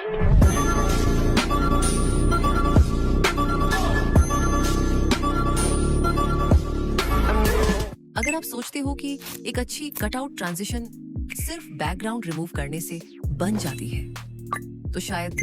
अगर आप सोचते हो कि एक अच्छी कटआउट ट्रांजिशन सिर्फ बैकग्राउंड रिमूव करने से बन जाती है, तो शायद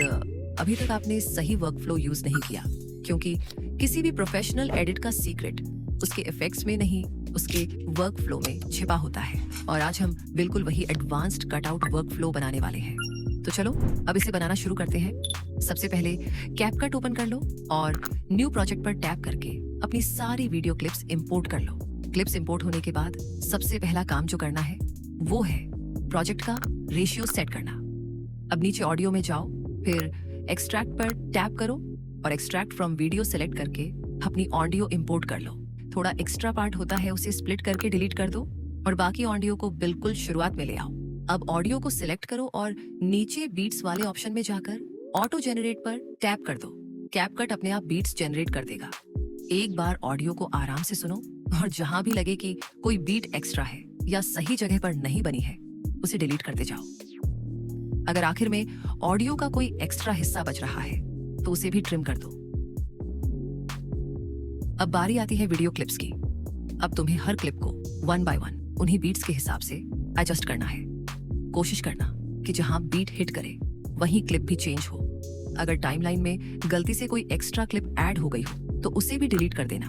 अभी तक आपने सही वर्कफ्लो यूज नहीं किया, क्योंकि किसी भी प्रोफेशनल एडिट का सीक्रेट उसके इफेक्ट्स में नहीं, उसके वर्कफ्लो में छिपा होता है। और आज हम बिल्कुल वही एडवांस्ड कटआउट वर्कफ्लो बनाने वाले हैं। तो चलो अब इसे बनाना शुरू करते हैं। सबसे पहले कैपकट ओपन कर लो और न्यू प्रोजेक्ट पर टैप करके अपनी सारी वीडियो क्लिप्स इंपोर्ट कर लो। क्लिप्स इंपोर्ट होने के बाद सबसे पहला काम जो करना है वो है प्रोजेक्ट का रेशियो सेट करना। अब नीचे ऑडियो में जाओ, फिर एक्सट्रैक्ट पर टैप करो और एक्सट्रैक्ट फ्रॉम वीडियो सेलेक्ट करके अपनी ऑडियो इंपोर्ट कर लो। थोड़ा एक्स्ट्रा पार्ट होता है, उसे स्प्लिट करके डिलीट कर दो और बाकी ऑडियो को बिल्कुल शुरुआत में ले आओ। अब ऑडियो को सिलेक्ट करो और नीचे बीट्स वाले ऑप्शन में जाकर ऑटो जनरेट पर टैप कर दो। कैपकट अपने आप बीट्स जनरेट कर देगा। एक बार ऑडियो को आराम से सुनो और जहां भी लगे कि कोई बीट एक्स्ट्रा है या सही जगह पर नहीं बनी है, उसे डिलीट करते जाओ। अगर आखिर में ऑडियो का कोई एक्स्ट्रा हिस्सा बच रहा है तो उसे भी ट्रिम कर दो। अब बारी आती है वीडियो क्लिप्स की। अब तुम्हें हर क्लिप को वन बाय वन उन्हीं बीट्स के हिसाब से एडजस्ट करना है। कोशिश करना कि जहां बीट हिट करे वहीं क्लिप भी चेंज हो। अगर टाइमलाइन में गलती से कोई एक्स्ट्रा क्लिप ऐड हो गई हो तो उसे भी डिलीट कर देना।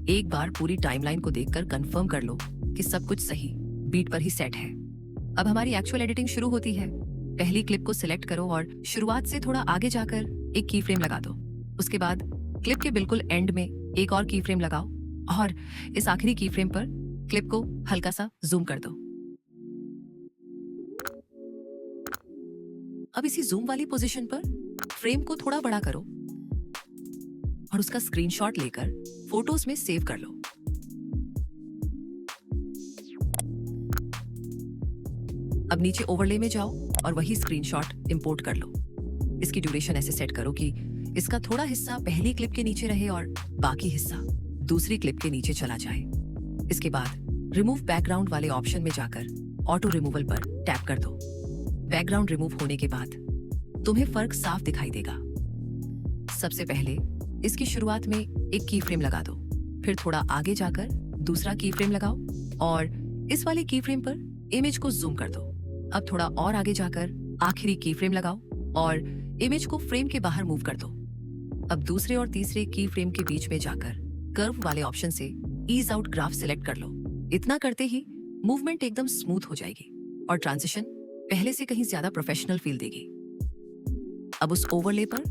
एक बार पूरी टाइमलाइन को देखकर कंफर्म कर लो कि सब कुछ सही बीट पर ही सेट है। अब हमारी एक्चुअल एडिटिंग शुरू होती है। पहली क्लिप को सिलेक्ट करो और शुरुआत से थोड़ा आगे जाकर एक की फ्रेम लगा दो। उसके बाद क्लिप के बिल्कुल एंड में एक और की फ्रेम लगाओ और इस आखिरी की फ्रेम पर क्लिप को हल्का सा जूम कर दो। अब इसी जूम वाली पोजीशन पर फ्रेम को थोड़ा बड़ा करो और उसका स्क्रीनशॉट लेकर फोटोज में सेव कर लो। अब नीचे ओवरले में जाओ और वही स्क्रीनशॉट इंपोर्ट कर लो। इसकी ड्यूरेशन ऐसे सेट करो कि इसका थोड़ा हिस्सा पहली क्लिप के नीचे रहे और बाकी हिस्सा दूसरी क्लिप के नीचे चला जाए। इसके बाद रिमूव बैकग्राउंड वाले ऑप्शन में जाकर ऑटो रिमूवल पर टैप कर दो। बैकग्राउंड रिमूव होने के बाद तुम्हें फर्क साफ दिखाई देगा। सबसे पहले इसकी शुरुआत में एक की फ्रेम लगा दो, फिर थोड़ा आगे जाकर दूसरा की फ्रेम लगाओ और इस वाले की फ्रेम पर इमेज को जूम कर दो। अब थोड़ा और आगे जाकर आखिरी की फ्रेम लगाओ और इमेज को फ्रेम के बाहर मूव कर दो। अब दूसरे और तीसरे की फ्रेम के बीच में जाकर कर्व वाले ऑप्शन से ईज आउट ग्राफ सिलेक्ट कर लो। इतना करते ही मूवमेंट एकदम स्मूथ हो जाएगी और ट्रांजिशन पहले से कहीं ज्यादा प्रोफेशनल फील देगी। अब उस ओवरले पर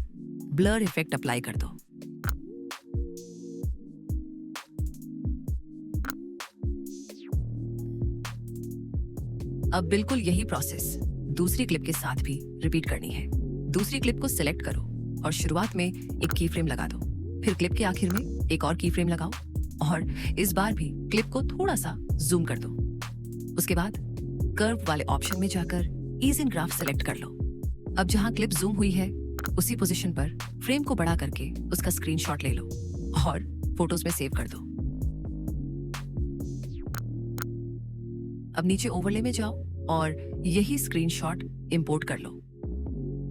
ब्लर इफेक्ट अप्लाई कर दो। अब बिल्कुल यही प्रोसेस दूसरी क्लिप के साथ भी रिपीट करनी है। दूसरी क्लिप को सिलेक्ट करो और शुरुआत में एक की फ्रेम लगा दो, फिर क्लिप के आखिर में एक और की फ्रेम लगाओ और इस बार भी क्लिप को थोड़ा सा जूम कर दो। उसके बाद कर्व वाले ऑप्शन में जाकर ईज इन ग्राफ सेलेक्ट कर लो। अब जहां क्लिप जूम हुई है उसी पोजीशन पर फ्रेम को बड़ा करके उसका स्क्रीनशॉट ले लो और फोटोज में सेव कर दो। अब नीचे ओवरले में जाओ और यही स्क्रीनशॉट इंपोर्ट कर लो।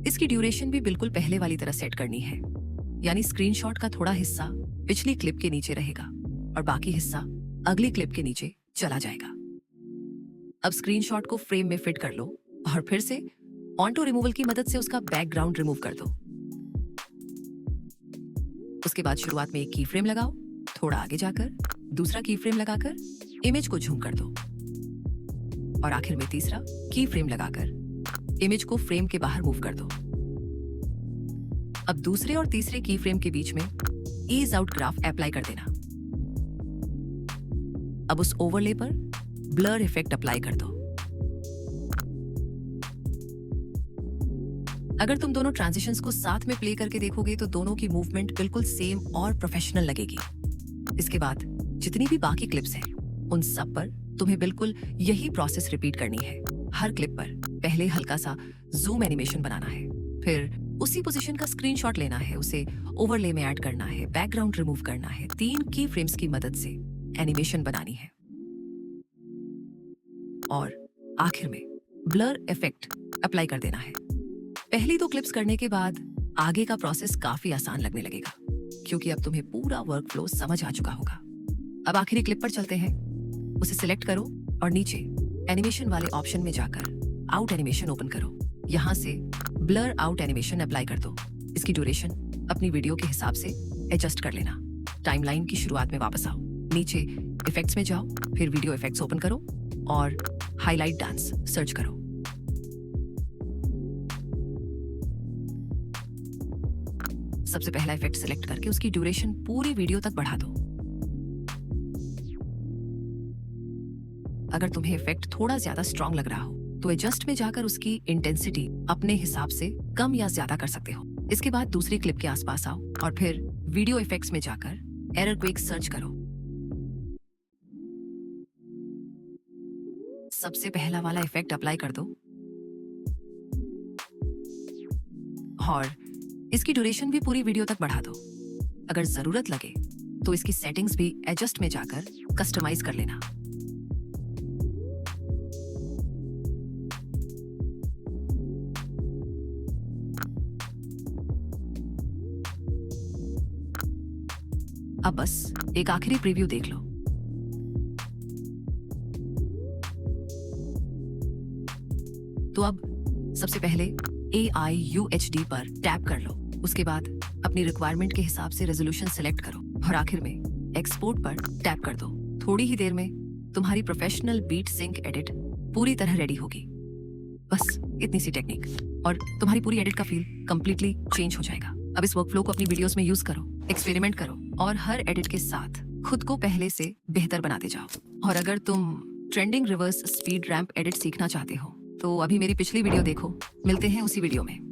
इसकी ड्यूरेशन भी बिल्कुल पहले वाली तरह सेट करनी है, यानी स्क्रीनशॉट का थोड़ा हिस्सा पिछली क्लिप के नीचे रहेगा और बाकी हिस्सा अगली क्लिप के नीचे चला जाएगा। अब स्क्रीनशॉट को फ्रेम में फिट कर लो और फिर से ऑटो रिमूवल की मदद से उसका बैकग्राउंड रिमूव कर दो। उसके बाद शुरुआत में एक की फ्रेम लगाओ, थोड़ा आगे जाकर दूसरा की फ्रेम लगाकर इमेज को झूम कर दो और आखिर में तीसरा की फ्रेम लगाकर इमेज को फ्रेम के बाहर मूव कर दो। अब दूसरे और तीसरे की फ्रेम के बीच में ईज आउट ग्राफ अप्लाई कर देना। अब उस ओवरले पर ब्लर इफेक्ट अप्लाई कर दो। अगर तुम दोनों ट्रांजिशंस को साथ में प्ले करके देखोगे तो दोनों की मूवमेंट बिल्कुल सेम और प्रोफेशनल लगेगी। इसके बाद जितनी भी बाकी क्लिप्स हैं उन सब पर तुम्हें बिल्कुल यही प्रोसेस रिपीट करनी है। हर क्लिप पर पहले हल्का सा जूम एनिमेशन बनाना है, फिर उसी पोजीशन का स्क्रीनशॉट लेना है, उसे ओवरले में ऐड करना है, बैकग्राउंड रिमूव करना है, 3 की फ्रेम्स की मदद से एनिमेशन बनानी है और आखिर में ब्लर इफेक्ट अप्लाई कर देना है। पहली 2 क्लिप्स करने के बाद आगे का प्रोसेस काफी आसान लगने लगेगा, क्योंकि अब तुम्हें पूरा वर्क फ्लो समझ आ चुका होगा। अब आखिरी क्लिप पर चलते हैं। उसे सिलेक्ट करो और नीचे एनिमेशन वाले ऑप्शन में जाकर आउट एनिमेशन ओपन करो। यहाँ से ब्लर आउट एनिमेशन अप्लाई कर दो। इसकी ड्यूरेशन अपनी वीडियो के हिसाब से एडजस्ट कर लेना। टाइमलाइन की शुरुआत में वापस आओ, नीचे इफेक्ट्स में जाओ, फिर वीडियो इफेक्ट्स ओपन करो और हाईलाइट डांस सर्च करो। सबसे पहला इफेक्ट सिलेक्ट करके उसकी ड्यूरेशन पूरी वीडियो तक बढ़ा दो। अगर तुम्हें इफेक्ट थोड़ा ज्यादा स्ट्रॉन्ग लग रहा हो तो एडजस्ट में जाकर उसकी इंटेंसिटी अपने हिसाब से कम या ज्यादा कर सकते हो। इसके बाद दूसरी क्लिप के आसपास आओ और फिर वीडियो इफेक्ट्स में जाकर एरर क्विक सर्च करो। सबसे पहला वाला इफेक्ट अप्लाई कर दो और इसकी ड्यूरेशन भी पूरी वीडियो तक बढ़ा दो। अगर जरूरत लगे तो इसकी सेटिंग्स भी एडजस्ट में जाकर कस्टमाइज कर लेना। अब बस एक आखिरी प्रीव्यू देख लो। तो अब सबसे पहले AIUHD पर टैप कर लो। उसके बाद अपनी रिक्वायरमेंट के हिसाब से रेजोल्यूशन सेलेक्ट करो और आखिर में एक्सपोर्ट पर टैप कर दो। थोड़ी ही देर में तुम्हारी प्रोफेशनल बीट सिंक एडिट पूरी तरह रेडी होगी। बस इतनी सी टेक्निक और तुम्हारी पूरी एडिट का फील कंप्लीटली चेंज हो जाएगा। अब इस वर्कफ्लो को अपनी वीडियोस में यूज करो, एक्सपेरिमेंट करो और हर एडिट के साथ खुद को पहले से बेहतर बनाते जाओ। और अगर तुम trending reverse speed ramp edit सीखना चाहते हो तो अभी मेरी पिछली वीडियो देखो। मिलते हैं उसी वीडियो में।